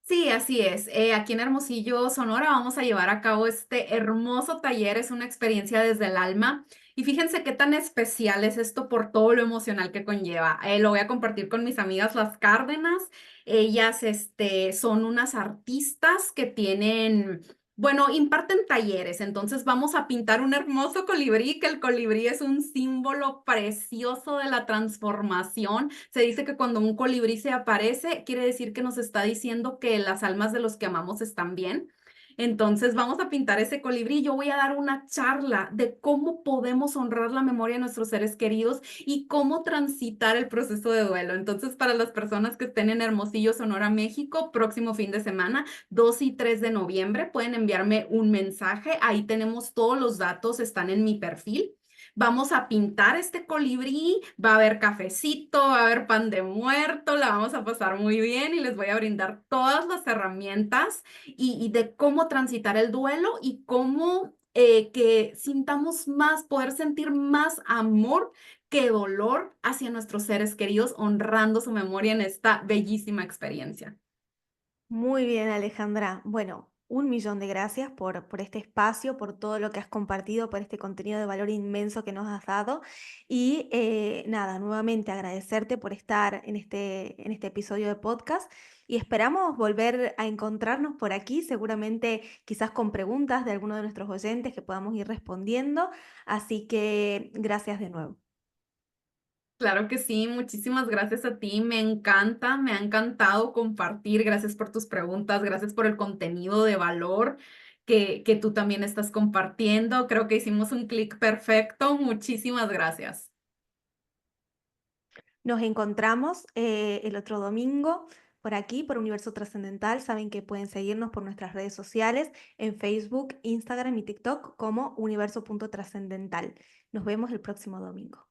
[SPEAKER 2] Sí, así es. Aquí en Hermosillo, Sonora, vamos a llevar a cabo este hermoso taller. Es una experiencia desde el alma. Y fíjense qué tan especial es esto por todo lo emocional que conlleva. Lo voy a compartir con mis amigas las Cárdenas. Ellas, son unas artistas que tienen, bueno, imparten talleres. Entonces vamos a pintar un hermoso colibrí, que el colibrí es un símbolo precioso de la transformación. Se dice que cuando un colibrí se aparece, quiere decir que nos está diciendo que las almas de los que amamos están bien. Entonces vamos a pintar ese colibrí. Yo voy a dar una charla de cómo podemos honrar la memoria de nuestros seres queridos y cómo transitar el proceso de duelo. Entonces, para las personas que estén en Hermosillo, Sonora, México, próximo fin de semana, 2 y 3 de noviembre, pueden enviarme un mensaje. Ahí tenemos todos los datos, están en mi perfil. Vamos a pintar este colibrí, va a haber cafecito, va a haber pan de muerto, la vamos a pasar muy bien y les voy a brindar todas las herramientas y de cómo transitar el duelo y cómo que sintamos más, poder sentir más amor que dolor hacia nuestros seres queridos, honrando su memoria en esta bellísima experiencia.
[SPEAKER 1] Muy bien, Alejandra. Bueno, un millón de gracias por este espacio, por todo lo que has compartido, por este contenido de valor inmenso que nos has dado. Y nada, nuevamente agradecerte por estar en este episodio de podcast y esperamos volver a encontrarnos por aquí, seguramente quizás con preguntas de alguno de nuestros oyentes que podamos ir respondiendo. Así que gracias de nuevo.
[SPEAKER 2] Claro que sí, muchísimas gracias a ti, me encanta, me ha encantado compartir, gracias por tus preguntas, gracias por el contenido de valor que tú también estás compartiendo, creo que hicimos un clic perfecto, muchísimas gracias.
[SPEAKER 1] Nos encontramos el otro domingo por aquí, por Universo Trascendental. Saben que pueden seguirnos por nuestras redes sociales en Facebook, Instagram y TikTok como universo.trascendental. Nos vemos el próximo domingo.